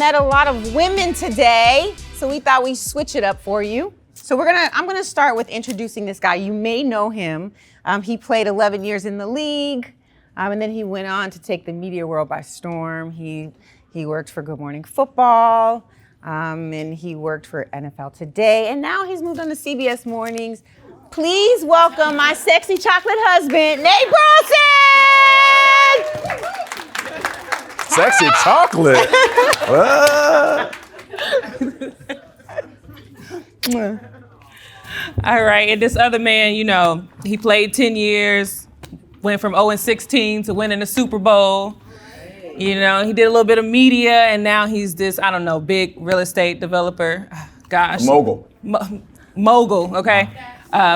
met a lot of women today, so we thought we'd switch it up for you. So I'm gonna start with introducing this guy. You may know him. He played 11 years in the league, and then he went on to take the media world by storm. He worked for Good Morning Football, and he worked for NFL Today, and now he's moved on to CBS Mornings. Please welcome my sexy chocolate husband, Nate Burleson! Sexy chocolate? All right, and this other man, he played 10 years, went from 0-16 to winning the Super Bowl. He did a little bit of media, and now he's this, big real estate developer. Gosh. Mogul. Mogul, okay.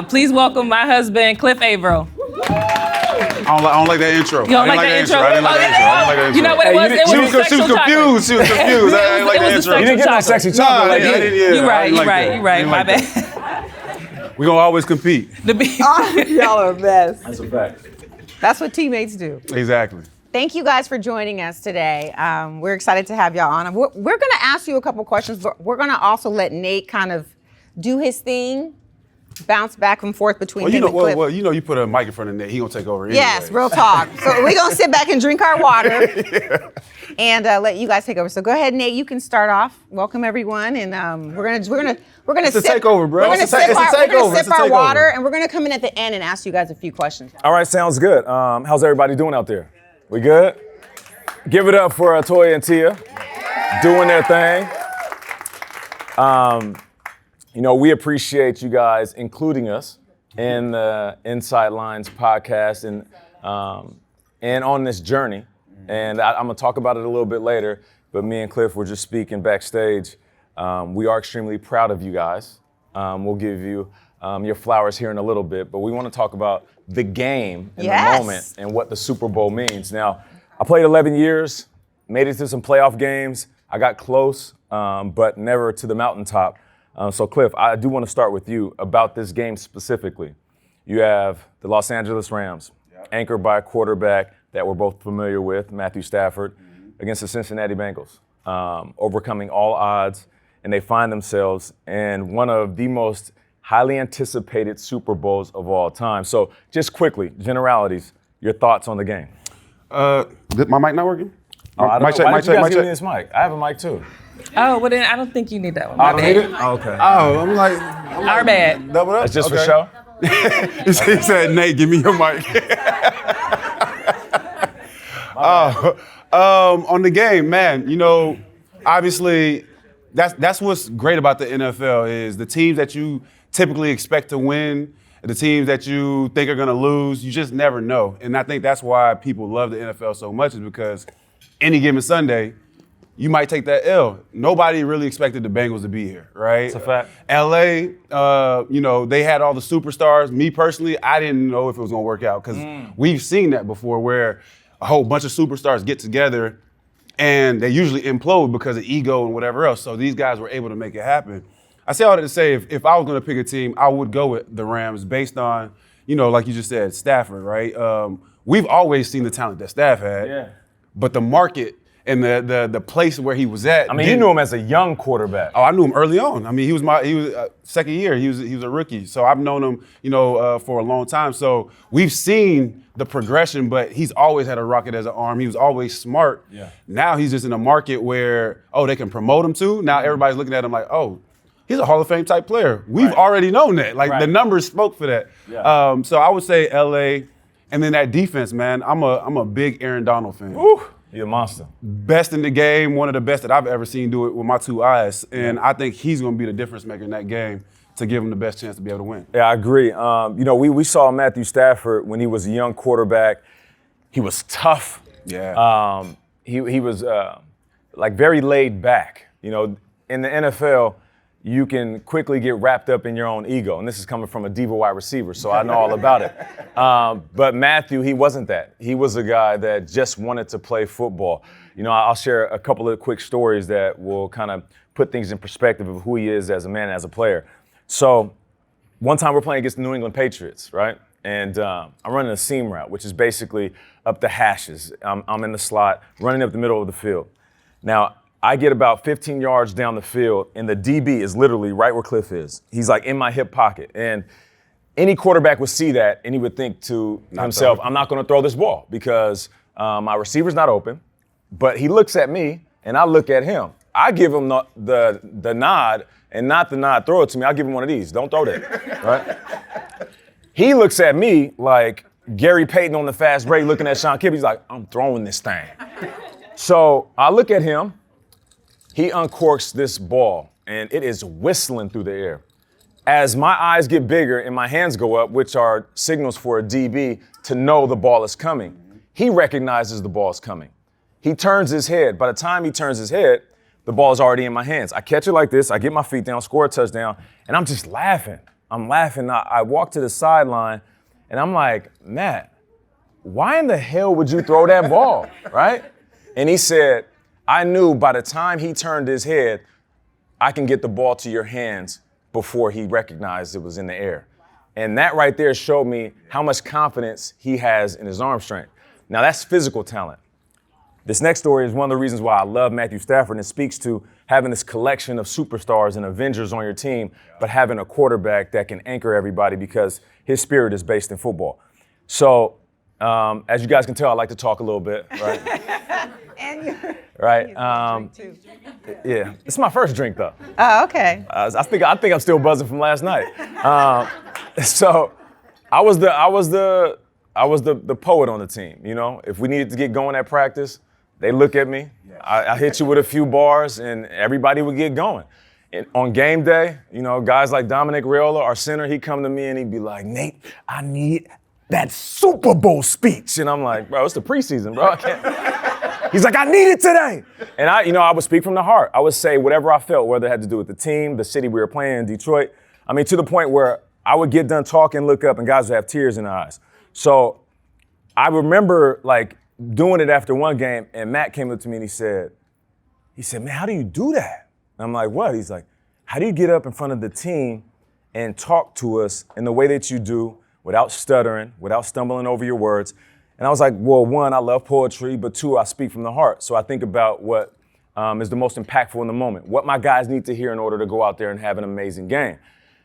Please welcome my husband, Cliff Avril. I don't like that intro. You don't like that intro? I didn't like that intro. You know what it was? It was She was confused. She was confused. I didn't like the intro. You didn't get no sexy chocolate. You're right. My bad. We're going to always compete. Y'all are a mess. That's a fact. That's what teammates do. Exactly. Thank you guys for joining us today. We're excited to have y'all on. We're going to ask you a couple questions, but we're going to also let Nate kind of do his thing, bounce back and forth between him and Cliff. You put a mic in front of Nate, he going to take over anyway. Yes, real talk. So we're going to sit back and drink our water and let you guys take over. So go ahead, Nate. You can start off. Welcome everyone, and we're gonna It's a takeover, bro. We're gonna sip our water, and we're gonna come in at the end and ask you guys a few questions. All right, sounds good. How's everybody doing out there? We good? Give it up for Atoya and Tia, doing their thing. We appreciate you guys including us in the insideLINES podcast and on this journey. And I'm gonna talk about it a little bit later, but me and Cliff were just speaking backstage. We are extremely proud of you guys. We'll give you your flowers here in a little bit, but we want to talk about the game in the moment and what the Super Bowl means. Now, I played 11 years, made it to some playoff games. I got close, but never to the mountaintop. So Cliff, I do want to start with you about this game specifically. You have the Los Angeles Rams, anchored by a quarterback that we're both familiar with, Matthew Stafford, against the Cincinnati Bengals, overcoming all odds, and they find themselves in one of the most highly anticipated Super Bowls of all time. So just quickly, generalities, your thoughts on the game. My mic not working? Why did you guys give me this mic? I have a mic too. Oh, well then I don't think you need that one. I don't need it? Oh, okay. Oh, I'm like, Our bad. double up? That's just for show? He said, Nate, give me your mic. On the game, man, obviously, that's what's great about the NFL is the teams that you typically expect to win, the teams that you think are going to lose, you just never know. And I think that's why people love the NFL so much is because any given Sunday, you might take that L. Nobody really expected the Bengals to be here, right? It's a fact. LA, they had all the superstars. Me personally, I didn't know if it was going to work out because we've seen that before where a whole bunch of superstars get together and they usually implode because of ego and whatever else. So these guys were able to make it happen. I say all that to say, if I was going to pick a team, I would go with the Rams based on, like you just said, Stafford, right? We've always seen the talent that Staff had, but the market and the place where he was at. I mean, you knew him as a young quarterback. Oh, I knew him early on. I mean, he was second year. He was a rookie, so I've known him, for a long time. So we've seen the progression, but he's always had a rocket as an arm. He was always smart. Yeah. Now he's just in a market where they can promote him too. Now everybody's looking at him like, he's a Hall of Fame type player. We've already known that. The numbers spoke for that. Yeah. So I would say LA, and then that defense, man. I'm a big Aaron Donald fan. Woo. You're a monster. Best in the game, one of the best that I've ever seen do it with my two eyes. And I think he's going to be the difference maker in that game to give him the best chance to be able to win. Yeah, I agree. We saw Matthew Stafford when he was a young quarterback. He was tough. Yeah. He was very laid back. In the NFL, you can quickly get wrapped up in your own ego. And this is coming from a diva wide receiver, so I know all about it. But Matthew, he wasn't that. He was a guy that just wanted to play football. I'll share a couple of quick stories that will kind of put things in perspective of who he is as a man, as a player. So one time we're playing against the New England Patriots, right? And I'm running a seam route, which is basically up the hashes. I'm in the slot, running up the middle of the field. Now, I get about 15 yards down the field, and the DB is literally right where Cliff is. He's like in my hip pocket. And any quarterback would see that, and he would think to himself, I'm not going to throw this ball because my receiver's not open. But he looks at me, and I look at him. I give him the nod, and not the nod, throw it to me. I give him one of these. Don't throw that, right? He looks at me like Gary Payton on the fast break looking at Sean Kidd. He's like, I'm throwing this thing. So I look at him. He uncorks this ball, and it is whistling through the air. As my eyes get bigger and my hands go up, which are signals for a DB to know the ball is coming, he recognizes the ball is coming. He turns his head. By the time he turns his head, the ball is already in my hands. I catch it like this. I get my feet down, score a touchdown, and I'm just laughing. I'm laughing. I walk to the sideline, and I'm like, Matt, why in the hell would you throw that ball, right? And he said, I knew by the time he turned his head, I can get the ball to your hands before he recognized it was in the air. And that right there showed me how much confidence he has in his arm strength. Now, that's physical talent. This next story is one of the reasons why I love Matthew Stafford, and it speaks to having this collection of superstars and Avengers on your team, but having a quarterback that can anchor everybody because his spirit is based in football. So, as you guys can tell, I like to talk a little bit, right? Right. Yeah, it's my first drink though. Oh, okay. I think I'm still buzzing from last night. So, I was the poet on the team. You know, if we needed to get going at practice, they look at me. I hit you with a few bars, and everybody would get going. And on game day, you know, guys like Dominic Raiola, our center, he'd come to me and he'd be like, Nate, I need that Super Bowl speech. And I'm like, bro, it's the preseason, bro. I can't. He's like, I need it today. And I would speak from the heart. I would say whatever I felt, whether it had to do with the team, the city we were playing in, Detroit. I mean, to the point where I would get done talking, look up, and guys would have tears in their eyes. So I remember like doing it after one game, and Matt came up to me and he said, man, how do you do that? And I'm like, what? He's like, how do you get up in front of the team and talk to us in the way that you do without stuttering, without stumbling over your words? And I was like, well, one, I love poetry, but two, I speak from the heart. So I think about what is the most impactful in the moment, what my guys need to hear in order to go out there and have an amazing game.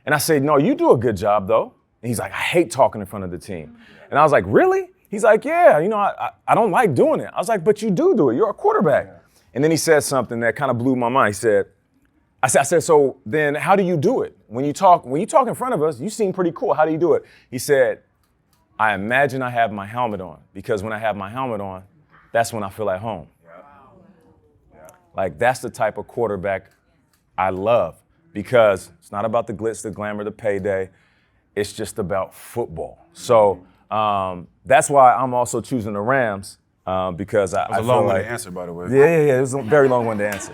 And I said, no, you do a good job, though. And he's like, I hate talking in front of the team. And I was like, really? He's like, yeah, I don't like doing it. I was like, but you do it. You're a quarterback. Yeah. And then he said something that kind of blew my mind. He said, I said, so then how do you do it? When you talk in front of us, you seem pretty cool. How do you do it? He said, I imagine I have my helmet on, because when I have my helmet on, that's when I feel at home. Yeah. Like, that's the type of quarterback I love, because it's not about the glitz, the glamour, the payday. It's just about football. So that's why I'm also choosing the Rams, because I feel like— It was a long one to answer, by the way. Yeah. It was a very long one to answer.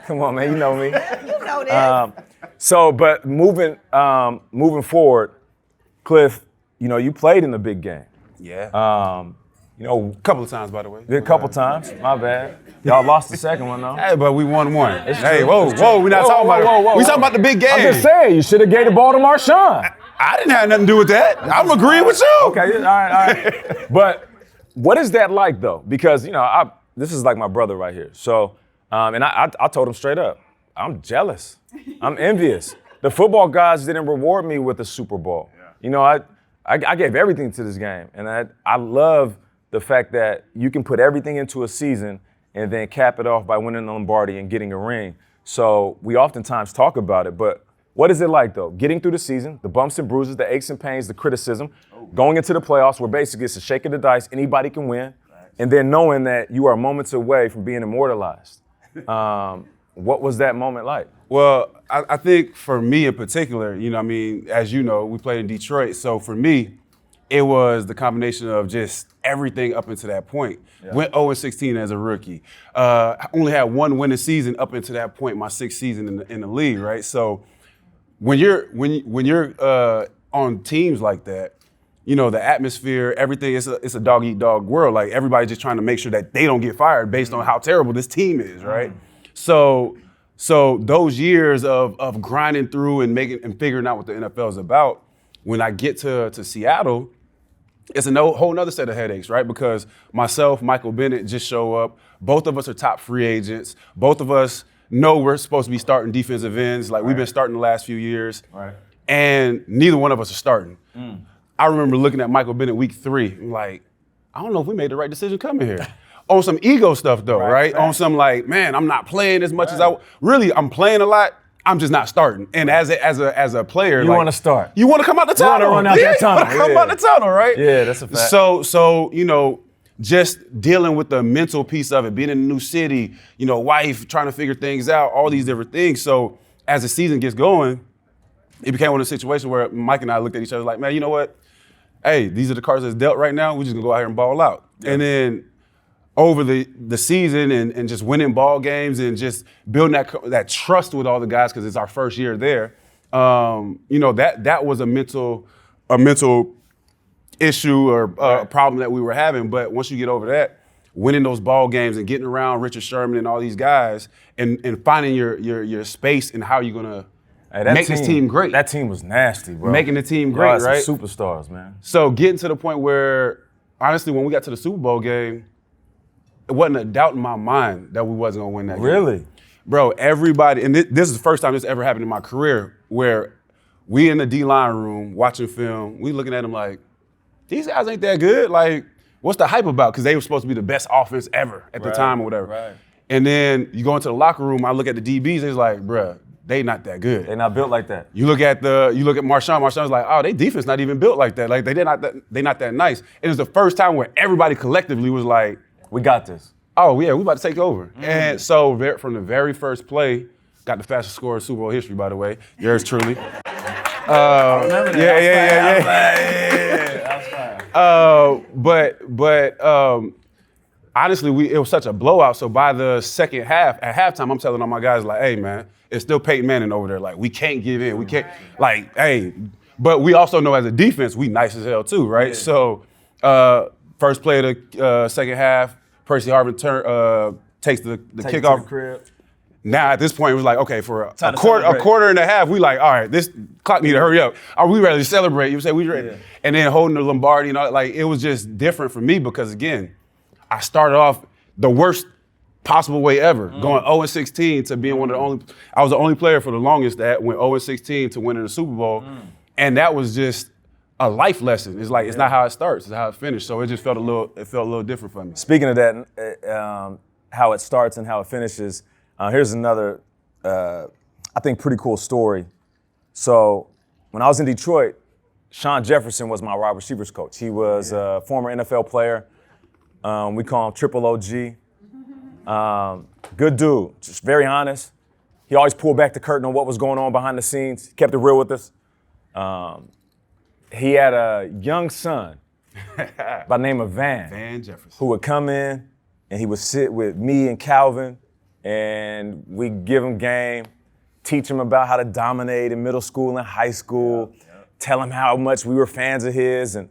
Come on, man, you know me. You know this. But moving forward, Cliff, you played in the big game. Yeah. A couple of times, by the way. A couple times. My bad. Y'all lost the second one, though. Hey, but we won one. Hey, whoa, we're not talking about it. We talking about the big game. I'm just saying, you should have gave the ball to Marshawn. I didn't have nothing to do with that. I'm agreeing with you. Okay, all right. But what is that like, though? Because, this is like my brother right here. So, and I told him straight up, I'm jealous. I'm envious. The football guys didn't reward me with a Super Bowl. Yeah. I gave everything to this game. And I love the fact that you can put everything into a season and then cap it off by winning the Lombardi and getting a ring. So we oftentimes talk about it, but what is it like, though? Getting through the season, the bumps and bruises, the aches and pains, the criticism, going into the playoffs where basically it's a shake of the dice, anybody can win, and then knowing that you are moments away from being immortalized. What was that moment like? Well, I think for me in particular, as you know, we played in Detroit. So for me, it was the combination of just everything up until that point. Yeah. Went 0-16 as a rookie. Only had one winning season up until that point, my sixth season in the league, right? So when you're on teams like that, the atmosphere, everything, it's a dog-eat-dog world. Like, everybody's just trying to make sure that they don't get fired based on how terrible this team is, right? So those years of grinding through and figuring out what the NFL is about, when I get to Seattle, it's a whole nother set of headaches, right? Because myself, Michael Bennett just show up. Both of us are top free agents. Both of us know we're supposed to be starting defensive ends. Like, we've been starting the last few years. Right. And neither one of us are starting. I remember looking at Michael Bennett week 3, like, I don't know if we made the right decision coming here. On some ego stuff though, right? On some like, man, I'm not playing as much as I'm playing a lot. I'm just not starting. And as a player, you want to start. You want to come out the tunnel. You want to run out that tunnel. You want to come out the tunnel, right? Yeah, that's a fact. So you know, just dealing with the mental piece of it, being in a new city, you know, wife, trying to figure things out, all these different things. So as the season gets going, it became one of the situations where Mike and I looked at each other like, man, you know what? Hey, these are the cards that's dealt right now. We're just gonna go out here and ball out. Yeah. And then over the season and just winning ball games and just building that trust with all the guys, because it's our first year there. You know, that was a mental issue or problem that we were having. But once you get over that, winning those ball games and getting around Richard Sherman and all these guys and finding your space and how you're gonna make this team great. That team was nasty, bro. Making the team great, right? Some superstars, man. So getting to the point where, honestly, when we got to the Super Bowl game, it wasn't a doubt in my mind that we wasn't gonna win that game. Really? Bro, everybody, and this is the first time this ever happened in my career, where we in the D-line room watching film, we looking at them like, these guys ain't that good. Like, what's the hype about? Because they were supposed to be the best offense ever at the time or whatever. Right. And then you go into the locker room, I look at the DBs, it's like, bruh, they not that good. They not built like that. You look at Marshawn. Marshawn's like, oh, they defense not even built like that. Like they not that nice. And it's the first time where everybody collectively was like, we got this. Oh yeah, we about to take over. And so from the very first play, got the fastest score in Super Bowl history, by the way. Yours truly. Remember that? But honestly, it was such a blowout. So by the second half, at halftime, I'm telling all my guys like, hey man, it's still Peyton Manning over there. Like, we can't give in. We can't, like, hey. But we also know as a defense, we nice as hell too, right? Yeah. So first play of the second half, Percy Harvin takes the kickoff. Now at this point, it was like, okay, for a quarter and a half, we like, all right, this clock need to hurry up. Are we ready to celebrate? You say we ready? Yeah. And then holding the Lombardi and all, like, it was just different for me because again, I started off the worst possible way ever, going 0-16 to being one of the only. I was the only player for the longest that went 0-16 to winning the Super Bowl, and that was just a life lesson. It's like it's not how it starts; it's how it finished. So it just felt a little different for me. Speaking of that, how it starts and how it finishes. Here's another, I think, pretty cool story. So when I was in Detroit, Sean Jefferson was my wide receivers coach. He was a former NFL player. We call him Triple OG. Good dude, just very honest. He always pulled back the curtain on what was going on behind the scenes. Kept it real with us. He had a young son by the name of Van Jefferson, who would come in and he would sit with me and Calvin, and we'd give him game, teach him about how to dominate in middle school and high school, tell him how much we were fans of his. And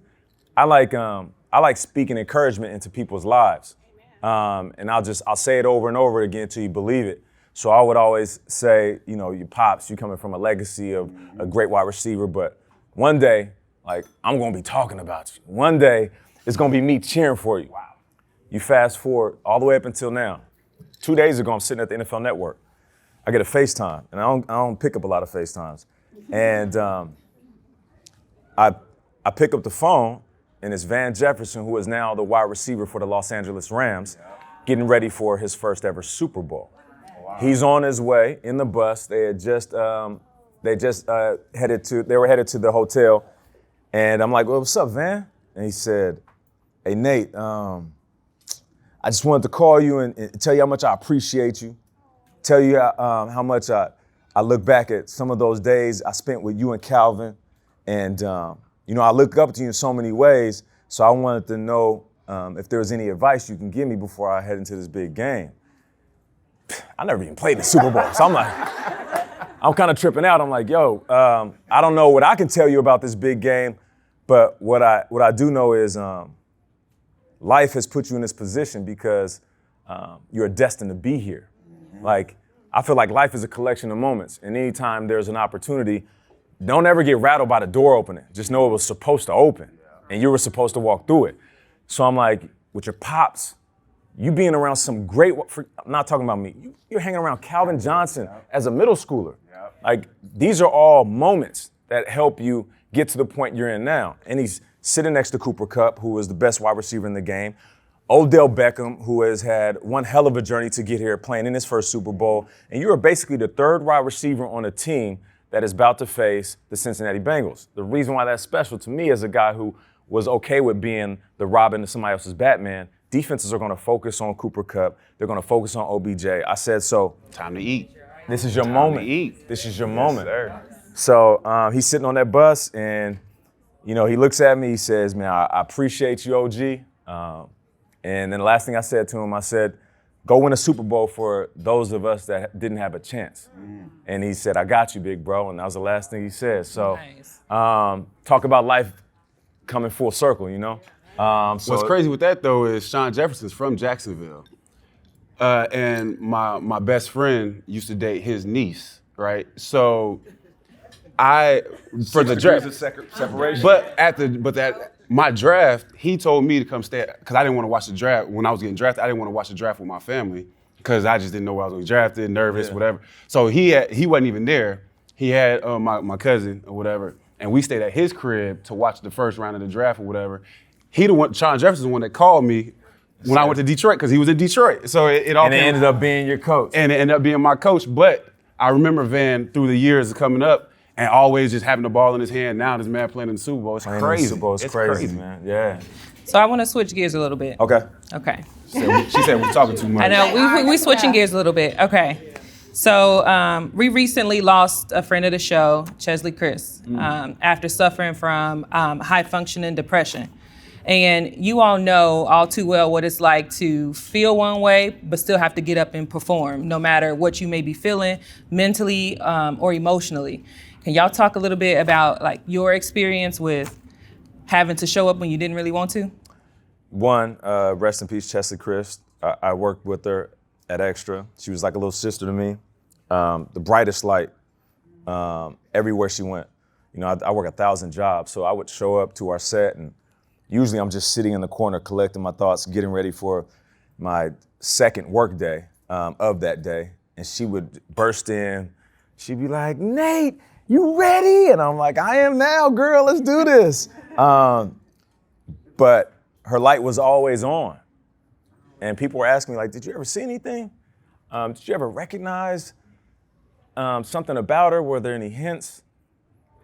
I like speaking encouragement into people's lives. And I'll say it over and over again until you believe it. So I would always say, you know, your pops, you coming from a legacy of a great wide receiver, but one day, like, I'm gonna be talking about you. One day, it's gonna be me cheering for you. Wow. You fast forward all the way up until now. 2 days ago, I'm sitting at the NFL Network. I get a FaceTime, and I don't pick up a lot of FaceTimes. And I pick up the phone, and it's Van Jefferson, who is now the wide receiver for the Los Angeles Rams, getting ready for his first ever Super Bowl. Wow. He's on his way in the bus. They were headed to the hotel, and I'm like, well, what's up, Van? And he said, hey, Nate, I just wanted to call you and tell you how much I appreciate you, tell you how much I look back at some of those days I spent with you and Calvin, and you know, I look up to you in so many ways, so I wanted to know if there was any advice you can give me before I head into this big game. I never even played the Super Bowl, so I'm kind of tripping out. I'm like, yo, I don't know what I can tell you about this big game, but what I do know is life has put you in this position because you're destined to be here. Like, I feel like life is a collection of moments, and anytime there's an opportunity, don't ever get rattled by the door opening. Just know it was supposed to open. and you were supposed to walk through it. So I'm like, with your pops, you being around some great, I'm not talking about me, you're hanging around Calvin Johnson as a middle schooler. Like, these are all moments that help you get to the point you're in now. And he's sitting next to Cooper Kupp, who is the best wide receiver in the game. Odell Beckham, who has had one hell of a journey to get here, playing in his first Super Bowl. And you are basically the third wide receiver on a team that is about to face the Cincinnati Bengals. The reason why that's special to me as a guy who was okay with being the Robin to somebody else's Batman, defenses are going to focus on Cooper Kupp. They're going to focus on OBJ. I said, so Time to eat. this is your Time moment. to eat. This is your moment. Sir. So he's sitting on that bus, and he looks at me. He says, "Man, I appreciate you, OG." And then the last thing I said to him, I said, "Go win a Super Bowl for those of us that didn't have a chance." And he said, "I got you, big bro." And that was the last thing he said. So Nice. talk about life coming full circle, What's crazy with that though is Sean Jefferson's from Jacksonville, and my best friend used to date his niece, right? So for the draft, separation. but my draft, he told me to come stay because I didn't want to watch the draft when I was getting drafted. I didn't want to watch the draft with my family because I just didn't know where I was going to be drafted, nervous, whatever. So he wasn't even there. He had my cousin or whatever, and we stayed at his crib to watch the first round of the draft or whatever. Sean Jefferson's the one that called me when I went to Detroit because he was in Detroit. So it all And it ended up being your coach. and it ended up being my coach. But I remember Van through the years coming up and always just having the ball in his hand. Now this man playing in the Super Bowl. It's crazy. Super Bowl is crazy, man. Yeah. So I want to switch gears a little bit. Okay. Okay. She said we're talking too much. I know we switching gears a little bit. Okay. So we recently lost a friend of the show, Chesley Chris, after suffering from high functioning depression. And you all know all too well what it's like to feel one way, but still have to get up and perform, no matter what you may be feeling mentally or emotionally. Can y'all talk a little bit about like your experience with having to show up when you didn't really want to? One, rest in peace, Chesley Chris. I worked with her at Extra. She was like a little sister to me. The brightest light everywhere she went. I work 1,000 jobs, so I would show up to our set, and usually I'm just sitting in the corner collecting my thoughts, getting ready for my second work day of that day. And she would burst in. She'd be like, "Nate, you ready?" And I'm like, "I am now, girl, let's do this." But her light was always on. And people were asking me, like, "Did you ever see anything? Did you ever recognize something about her? Were there any hints?"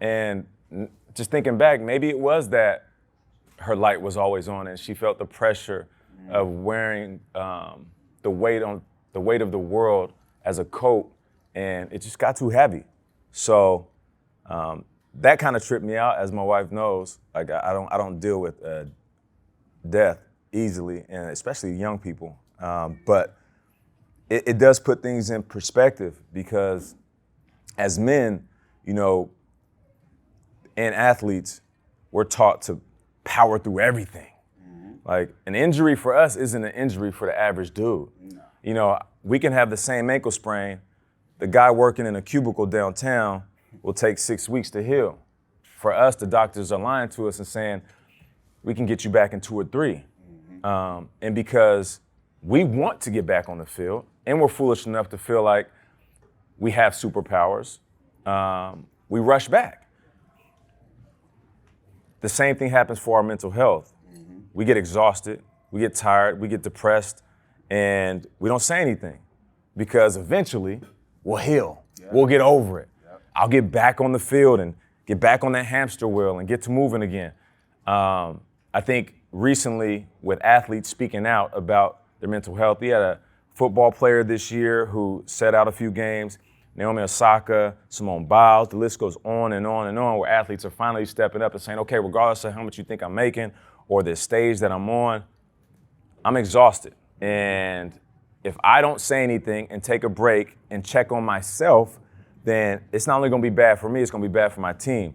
And just thinking back, maybe it was that her light was always on and she felt the pressure of wearing the weight of the world as a coat, and it just got too heavy. So that kind of tripped me out, as my wife knows. Like I don't deal with death easily, and especially young people. But it does put things in perspective, because as men, and athletes, we're taught to power through everything. Like, an injury for us isn't an injury for the average dude. No. We can have the same ankle sprain. The guy working in a cubicle downtown will take 6 weeks to heal. For us, the doctors are lying to us and saying, we can get you back in 2 or 3. And because we want to get back on the field, and we're foolish enough to feel like we have superpowers, we rush back. The same thing happens for our mental health. We get exhausted, we get tired, we get depressed, and we don't say anything, because eventually we'll heal. We'll get over it. I'll get back on the field and get back on that hamster wheel and get to moving again. I think recently, with athletes speaking out about their mental health, we had a football player this year who sat out a few games, Naomi Osaka, Simone Biles, the list goes on and on and on, where athletes are finally stepping up and saying, okay, regardless of how much you think I'm making or the stage that I'm on, I'm exhausted. And if I don't say anything and take a break and check on myself, then it's not only gonna be bad for me, it's gonna be bad for my team.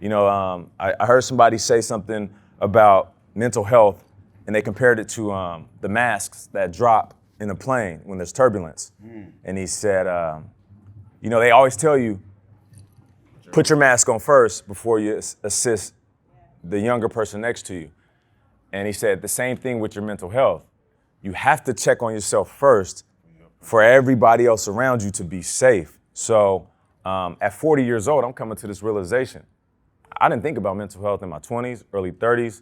I heard somebody say something about mental health, and they compared it to the masks that drop in a plane when there's turbulence. And he said, they always tell you, put your mask on first before you assist the younger person next to you. And he said the same thing with your mental health. You have to check on yourself first for everybody else around you to be safe. So at 40 years old, I'm coming to this realization. I didn't think about mental health in my 20s, early 30s,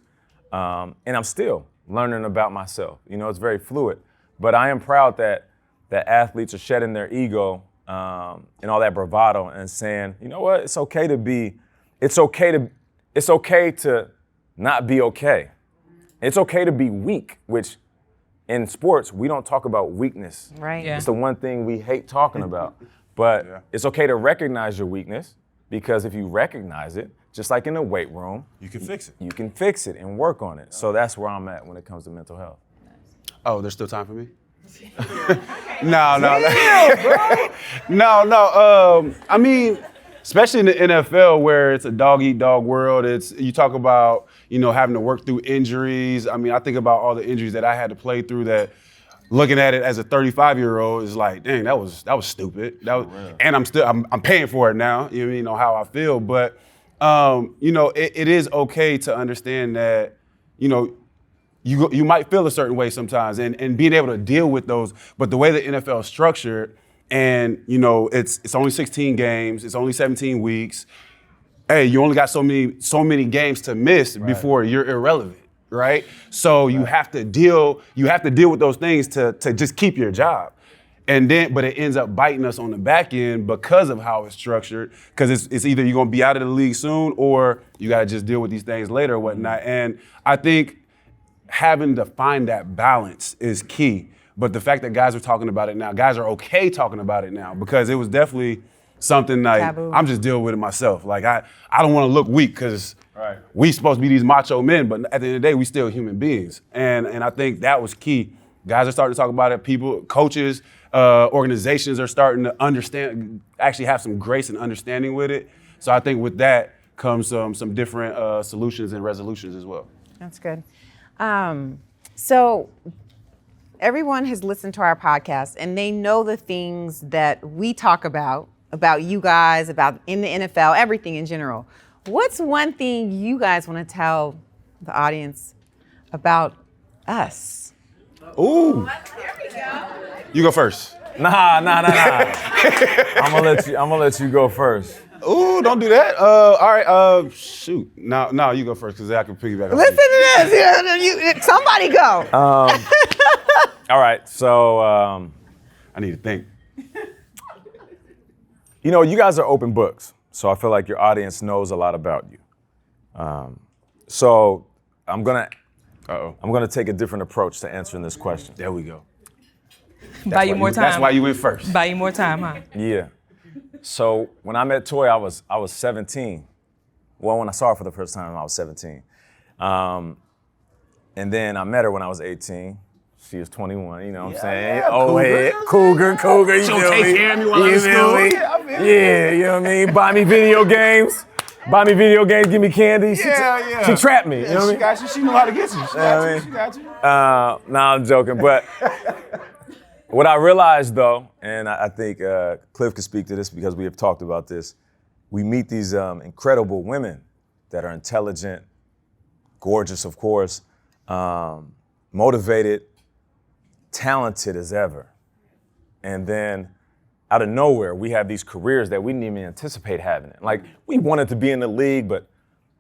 and I'm still learning about myself. You know, it's very fluid. But I am proud that athletes are shedding their ego and all that bravado and saying, you know what, it's okay to not be okay. It's okay to be weak, which in sports, we don't talk about weakness. Right. Yeah. It's the one thing we hate talking about. But it's okay to recognize your weakness, because if you recognize it, just like in the weight room, You can fix it. you can fix it and work on it. So that's where I'm at when it comes to mental health. Oh, there's still time for me? No. I mean, especially in the NFL where it's a dog-eat-dog world, you talk about, having to work through injuries. I mean, I think about all the injuries that I had to play through that, looking at it as a 35-year-old is like, dang, that was stupid. And I'm paying for it now, you know how I feel. But, it is okay to understand that, you might feel a certain way sometimes and being able to deal with those. But the way the NFL is structured, and it's only 16 games, it's only 17 weeks. Hey, you only got so many games to miss before you're irrelevant, right? So you have to deal with those things to just keep your job. But it ends up biting us on the back end because of how it's structured, because it's either you're gonna be out of the league soon or you gotta just deal with these things later or whatnot. And I think having to find that balance is key. But the fact that guys are talking about it now, guys are okay talking about it now, because it was definitely something like, taboo. I'm just dealing with it myself. Like I don't wanna look weak because we supposed to be these macho men, but at the end of the day, we still human beings. And I think that was key. Guys are starting to talk about it, people, coaches, organizations are starting to understand, actually have some grace and understanding with it. So I think with that comes some different solutions and resolutions as well. That's good. So everyone has listened to our podcast and they know the things that we talk about you guys, about in the NFL, everything in general. What's one thing you guys want to tell the audience about us? Ooh. There we go. You go first. Nah. I'm gonna let you go first. Ooh, don't do that. All right, shoot. No, you go first, because I can piggyback. Listen to this. Somebody go. All right, so I need to think. you guys are open books, so I feel like your audience knows a lot about you. So I'm gonna take a different approach to answering this question. There we go. Buy you more time. That's why you went first. Buy you more time, huh? Yeah. So when I met Toya, I was 17. Well, when I saw her for the first time, I was 17. And then I met her when I was 18. She was 21, you know what I'm saying? Yeah, Old head, cougar, you She'll feel take me? care of me while I'm in You feel school. me? Yeah, I feel Yeah, you know what I mean? Buy me video games, give me candy. Yeah. She trapped me, you know what I mean? She got you. She knew how to get you. She got you. Nah, I'm joking, but what I realized though, and I think Cliff could speak to this because we have talked about this, we meet these incredible women that are intelligent, gorgeous, of course, motivated, talented as ever. And then out of nowhere, we have these careers that we didn't even anticipate having. Like, we wanted to be in the league, but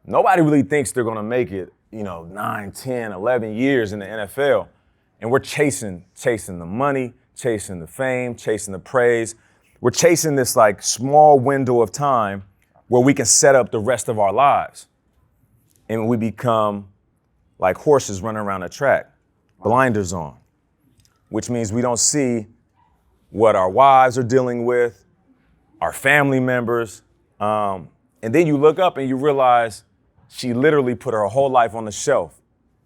nobody really thinks they're gonna make it, 9, 10, 11 years in the NFL. And we're chasing the money, chasing the fame, chasing the praise. We're chasing this like small window of time where we can set up the rest of our lives. And we become like horses running around a track, blinders on, which means we don't see what our wives are dealing with, our family members. And then you look up and you realize she literally put her whole life on the shelf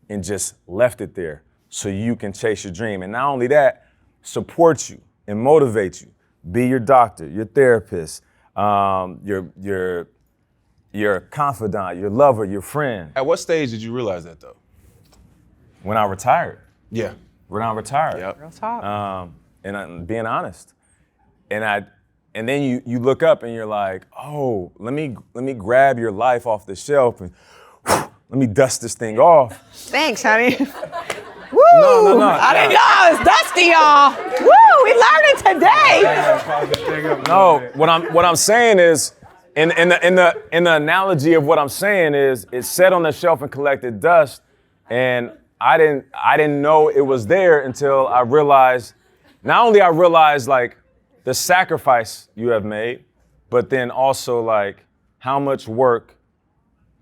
and just left it there so you can chase your dream. And not only that, support you and motivate you. Be your doctor, your therapist, your confidant, your lover, your friend. At what stage did you realize that though? When I retired. Yeah. When I retired. Yep. Real talk. And I'm being honest. And then you look up and you're like, oh, let me grab your life off the shelf and let me dust this thing off. Thanks, honey. Woo! No. I didn't know it was dusty, y'all. Woo! We learned it today. No, what I'm saying is, in the analogy of what I'm saying is, it sat on the shelf and collected dust, and I didn't know it was there until I realized. Not only I realized like the sacrifice you have made, but then also like how much work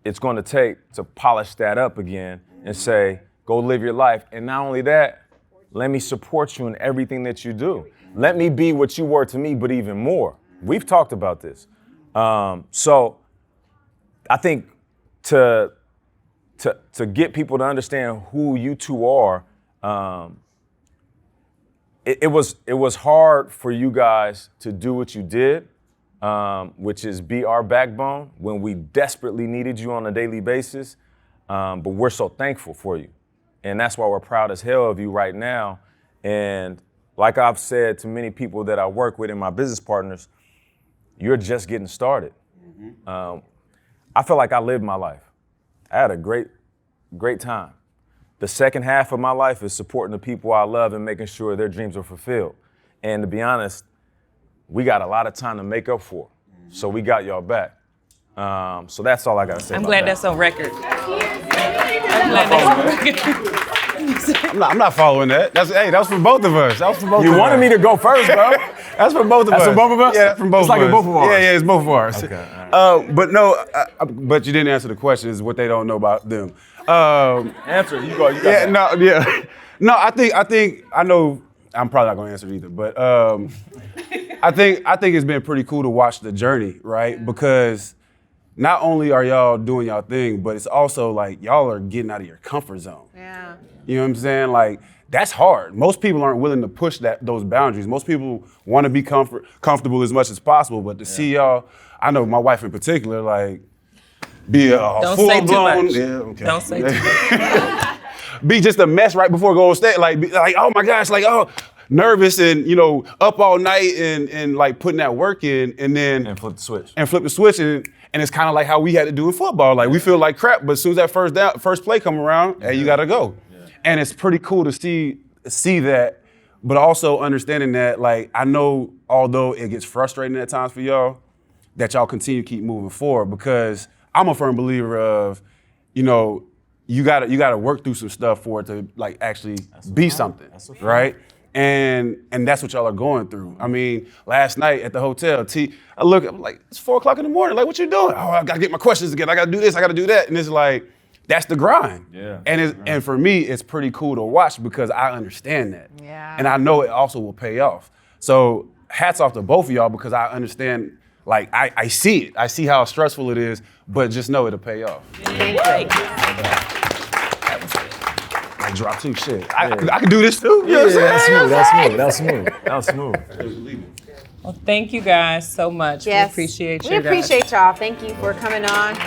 it's going to take to polish that up again and say, go live your life. And not only that, let me support you in everything that you do. Let me be what you were to me, but even more. We've talked about this. So I think to get people to understand who you two are, it was hard for you guys to do what you did, which is be our backbone when we desperately needed you on a daily basis. But we're so thankful for you. And that's why we're proud as hell of you right now. And like I've said to many people that I work with and my business partners, you're just getting started. I feel like I lived my life. I had a great time. The second half of my life is supporting the people I love and making sure their dreams are fulfilled. And to be honest, we got a lot of time to make up for. So we got y'all back. So that's all I got to say. I'm about glad that. that's on record. I'm glad that's on record. I'm not following that. That's for both of us. That was for both You of us. wanted me to go first, bro. That's for both of us. That's for both of us? Yeah, that's from both It's of us. like it's both of ours. Yeah, it's both of ours. Okay, all right. But no, but you didn't answer the question, is what they don't know about them. Answer it. You got Yeah, that. no, I know I'm probably not gonna answer it either, but I think it's been pretty cool to watch the journey, right? Because not only are y'all doing y'all thing, but it's also like y'all are getting out of your comfort zone. Yeah. You know what I'm saying? Like, that's hard. Most people aren't willing to push those boundaries. Most people want to be comfortable as much as possible, but to see y'all, I know my wife in particular, like, be a Don't full say too blown. much. Yeah, okay. Don't say too much. Be just a mess right before going on stage. Like, oh my gosh, like, oh, nervous and, up all night and like putting that work in and then. And flip the switch. And it's kind of like how we had to do in football. Like, we feel like crap, but as soon as that first play come around, hey, you got to go. Yeah. And it's pretty cool to see that, but also understanding that, like, I know although it gets frustrating at times for y'all, that y'all continue to keep moving forward, because I'm a firm believer of, you gotta work through some stuff for it to like actually be something, right? And that's what y'all are going through. I mean, last night at the hotel, I'm like, it's 4:00 in the morning. Like, what you doing? Oh, I gotta get my questions together. I gotta do this. I gotta do that. And it's like, that's the grind. Yeah. And for me, it's pretty cool to watch because I understand that. Yeah. And I know it also will pay off. So hats off to both of y'all, because I understand. Like, I see it. I see how stressful it is, but just know it'll pay off. Thank you. I drop two shit. I can do this too. You know what I'm saying? That was smooth. Well, thank you guys so much. Yes. We appreciate you We guys. appreciate y'all. Thank you for coming on.